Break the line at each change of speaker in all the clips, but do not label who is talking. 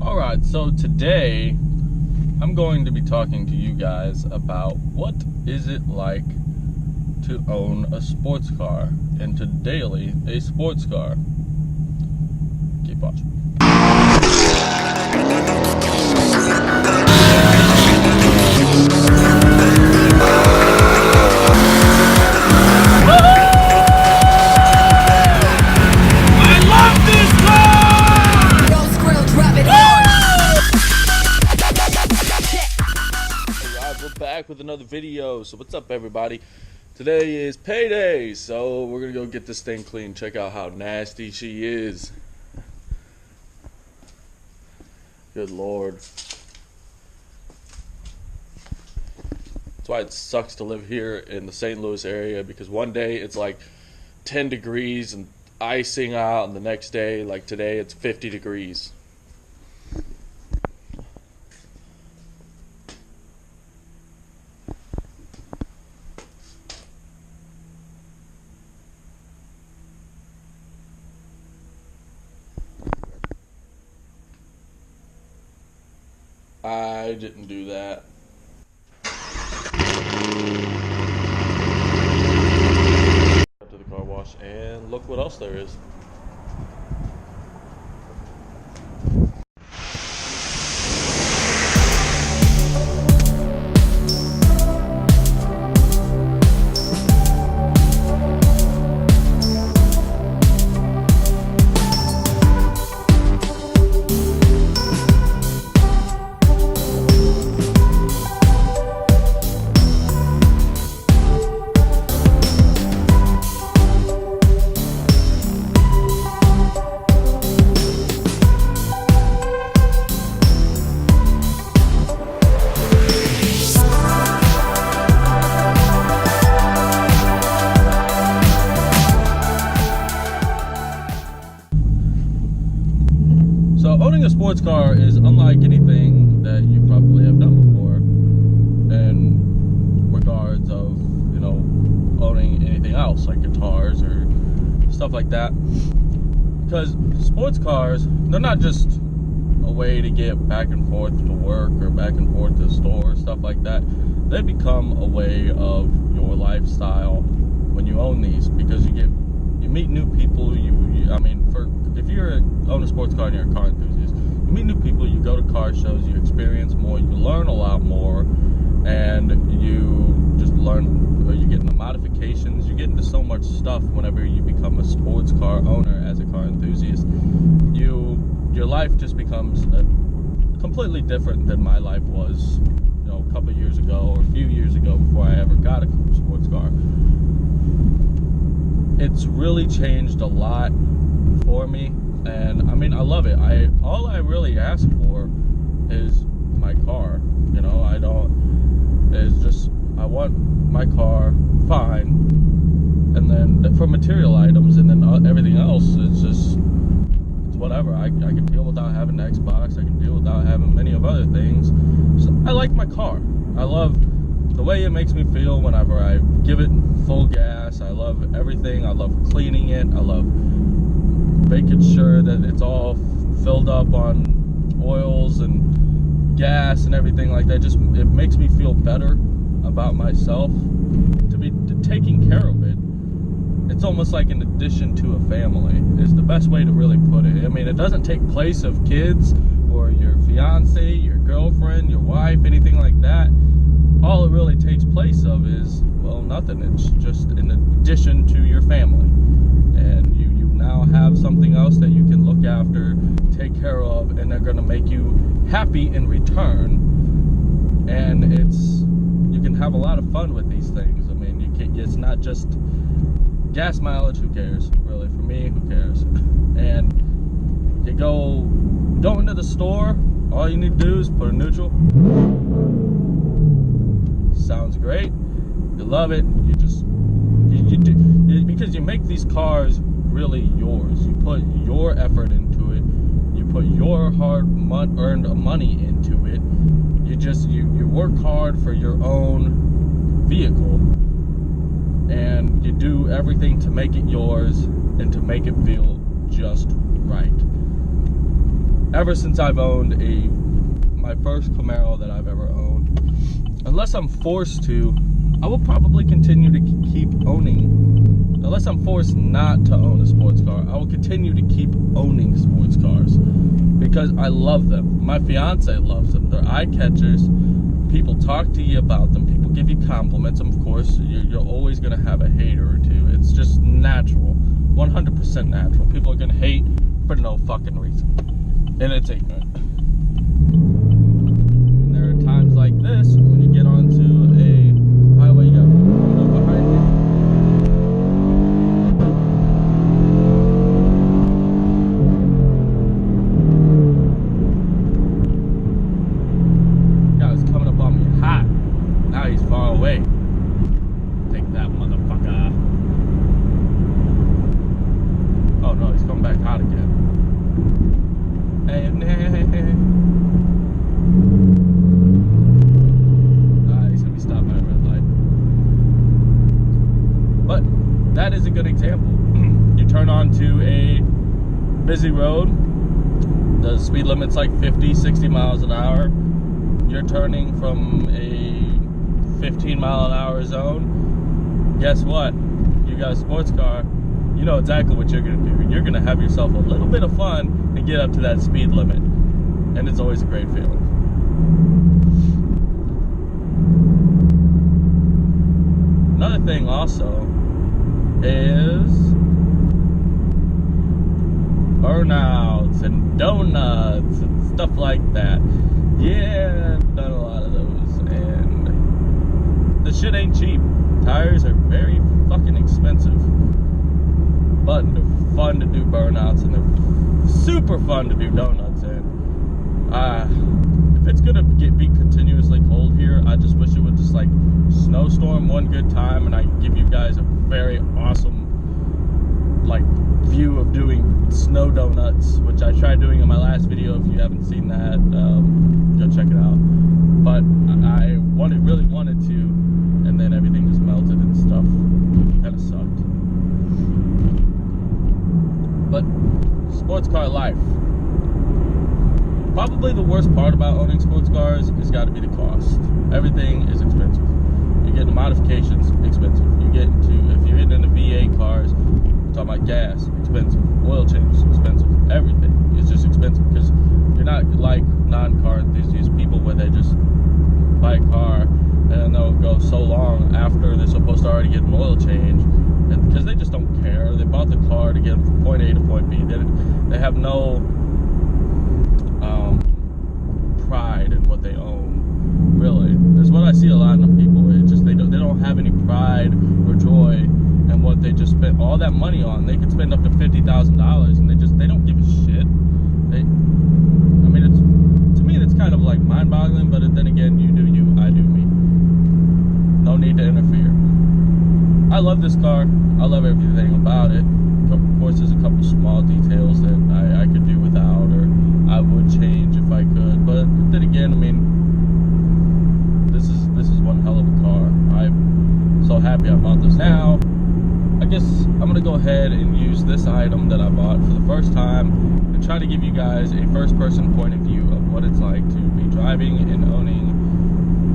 Alright, so today I'm going to be talking to you guys about what is it like to own a sports car and to daily a sports car. Keep watching. Back with another video. So what's up, everybody? Today is payday, so we're gonna go get this thing clean. Check out how nasty she is. Good lord. That's why it sucks to live here in the St. Louis area, because one day it's like 10 degrees and icing out, and the next day, like today, it's 50 degrees. I didn't do that. Up to the car wash, and look what else there is. So owning a sports car is unlike anything that you probably have done before in regards of, you know, owning anything else like guitars or stuff like that. Because sports cars, they're not just a way to get back and forth to work or back and forth to the store, stuff like that. They become a way of your lifestyle when you own these, because you meet new people. If you own a sports car and you're a car enthusiast, you meet new people, you go to car shows, you experience more, you learn a lot more, and you just learn, or you get into modifications, you get into so much stuff whenever you become a sports car owner as a car enthusiast. Your life just becomes completely different than my life was, you know, a couple years ago or a few years ago before I ever got a sports car. It's really changed a lot for me, and I mean, I love it. All I really ask for is my car. You know, I want my car fine, and then for material items, and then everything else it's whatever. I can deal without having an Xbox. I can deal without having many of other things. So I like my car. I love the way it makes me feel whenever I give it full gas. I love everything. I love cleaning it. I love making sure that it's all filled up on oils and gas and everything like that. It makes me feel better about myself. To be taking care of it, it's almost like an addition to a family, is the best way to really put it. I mean, it doesn't take place of kids or your fiance, your girlfriend, your wife, anything like that. All it really takes place of is, well, nothing. It's just an addition to your family, and you now have something else that you can look after, take care of, and they're going to make you happy in return. And you can have a lot of fun with these things. I mean, it's not just gas mileage. Who cares, really? For me, who cares? And you go into the store, all you need to do is put a neutral. Sounds great. You love it. You do, because you make these cars really yours. You put your effort into it. You put your hard-earned money into it. You work hard for your own vehicle, and you do everything to make it yours and to make it feel just right. ever since I've owned my first Camaro that I've ever owned, unless I'm forced to, I will probably continue to keep owning, unless I'm forced not to own a sports car, I will continue to keep owning sports cars because I love them. My fiance loves them. They're eye catchers. People talk to you about them. People give you compliments. And of course, you're always going to have a hater or two. It's just natural. 100% natural. People are going to hate for no fucking reason. And it's ignorant. And there are times like this when you get onto a highway, you got people behind you. Guy's coming up on me hot. Now he's far away. Take that, motherfucker. Oh no, he's coming back hot again. And he's gonna be stopping at a red light. But that is a good example. You turn onto a busy road, the speed limit's like 50, 60 miles an hour. You're turning from a 15 mile an hour zone. Guess what? You got a sports car. You know exactly what you're going to do. You're going to have yourself a little bit of fun and get up to that speed limit. And it's always a great feeling. Another thing also is burnouts and donuts and stuff like that. Yeah, I've done a lot of those. And the shit ain't cheap. Tires are very fucking expensive. But they're fun to do burnouts and they're super fun to do donuts in. If it's gonna be continuously cold here, I just wish it would just like snowstorm one good time and I can give you guys a very awesome like view of doing snow donuts, which I tried doing in my last video. If you haven't seen that, go check it out. But I really wanted to, and then everything just melted and stuff. Kind of sucked. But sports car life. Probably the worst part about owning sports cars has got to be the cost. Everything is expensive. You get into modifications, expensive. If you're getting into V8 cars, you're talking about gas, expensive. Oil changes, expensive. Everything is just expensive because you're not like non-car enthusiast people where they just buy a car and they'll go so long after they're supposed to already get an oil change. Because they just don't care. They bought the car to get from point A to point B. They have no pride in what they own, really. That's what I see a lot in people. It's just they don't have any pride or joy in what they just spent all that money on. They could spend up to $50,000 and they don't give a shit. To me it's kind of like mind-boggling, but then again, you do you, I do me. No need to interfere. I love this car. I love everything about it. Of course, there's a couple small details that I could do without, or I would change if I could. But then again, I mean, this is one hell of a car. I'm so happy I bought this. Now, I guess I'm gonna go ahead and use this item that I bought for the first time and try to give you guys a first-person point of view of what it's like to be driving and owning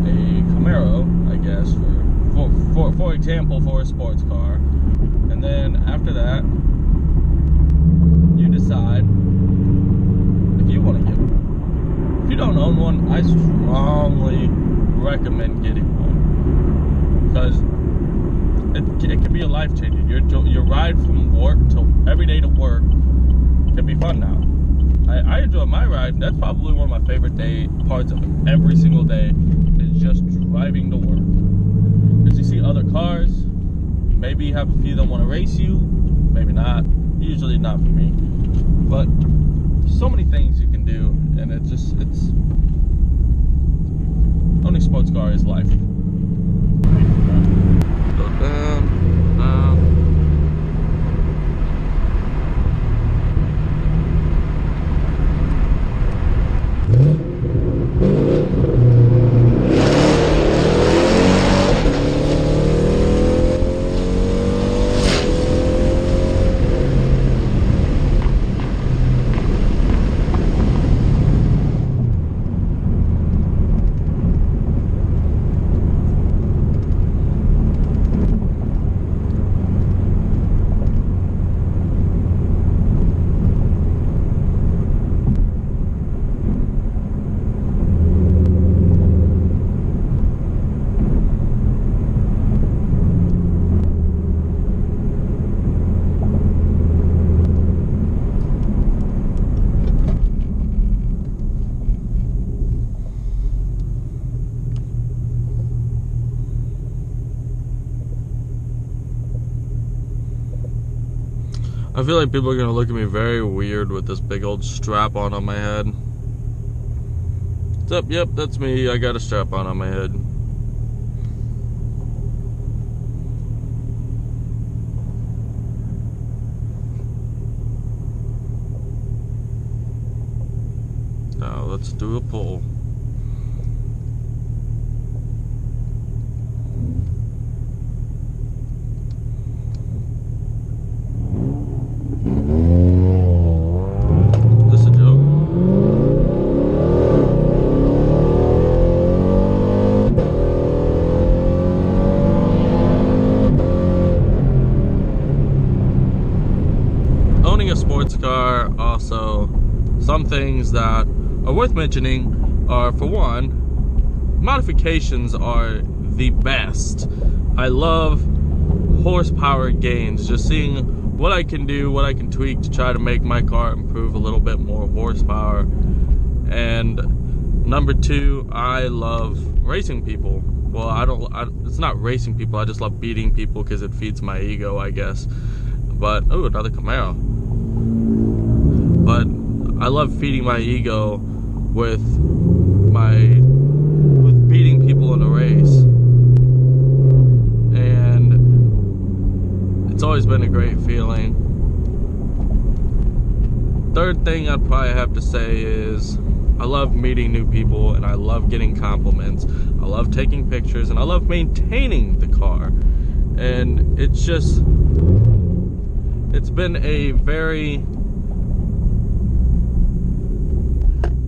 a Camaro, I guess, for example, for a sports car. And then after that, you decide if you want to get one. If you don't own one, I strongly recommend getting one because it can be a life changer. Your ride from work to every day to work can be fun now. I enjoy my ride. That's probably one of my favorite parts of every single day is just driving to work. Because you see other cars, maybe you have a few that want to race you, maybe not. Usually not for me. But so many things you can do, and owning a sports car is life. Go down. I feel like people are gonna look at me very weird with this big old strap on my head. What's up? Yep, that's me. I got a strap on my head. Now let's do a pull. Owning a sports car, also, some things that are worth mentioning are, for one, modifications are the best. I love horsepower gains, just seeing what I can do, what I can tweak to try to make my car improve a little bit more horsepower. And number two, I love racing people. Well, it's not racing people, I just love beating people because it feeds my ego, I guess. But, oh, another Camaro. But I love feeding my ego with beating people in a race. And it's always been a great feeling. Third thing I'd probably have to say is I love meeting new people and I love getting compliments. I love taking pictures and I love maintaining the car. And it's been a very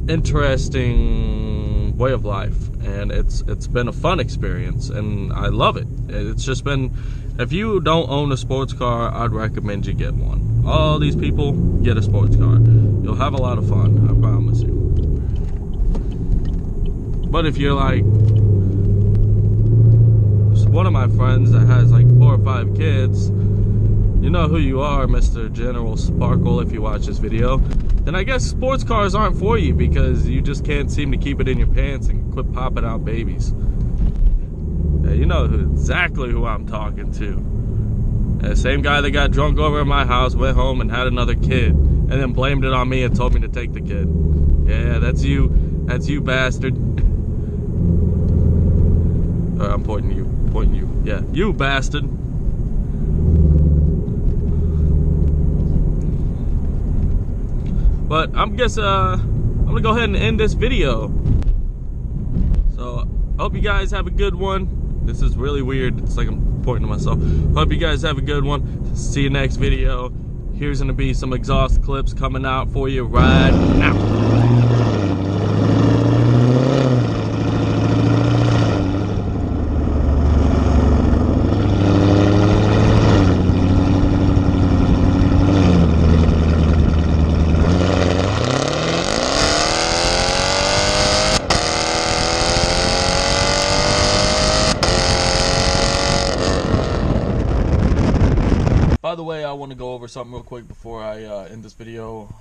interesting way of life, and it's been a fun experience, and I love it. It's just been, if you don't own a sports car, I'd recommend you get one. All these people, get a sports car. You'll have a lot of fun, I promise you. But if you're like one of my friends that has like 4 or 5 kids, you know who you are, Mr. General Sparkle, if you watch this video, then I guess sports cars aren't for you because you just can't seem to keep it in your pants and quit popping out babies. Yeah, you know exactly who I'm talking to. The same guy that got drunk over at my house, went home and had another kid, and then blamed it on me and told me to take the kid. Yeah, that's you. That's you, bastard. I'm pointing you. Yeah, you bastard. But I'm gonna go ahead and end this video. So I hope you guys have a good one. This is really weird. It's like I'm pointing to myself. Hope you guys have a good one. See you next video. Here's gonna be some exhaust clips coming out for you right now. By the way, I want to go over something real quick before I end this video.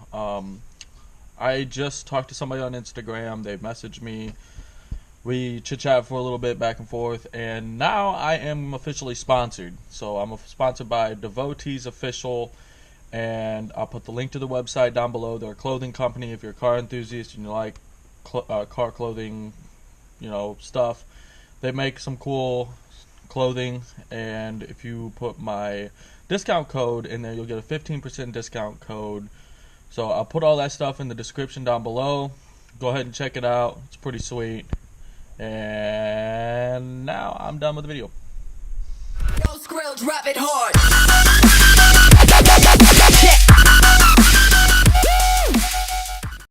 I just talked to somebody on Instagram. They messaged me. We chit-chat for a little bit back and forth, and now I am officially sponsored. So I'm sponsored by Devotees Official, and I'll put the link to the website down below. They're a clothing company. If you're a car enthusiast and you like car clothing, stuff, they make some cool clothing, and if you put my discount code in there, you'll get a 15% discount code. So I'll put all that stuff in the description down below. Go ahead and check it out. It's pretty sweet. And now I'm done with the video.
Yo, Skrill, drop it hard.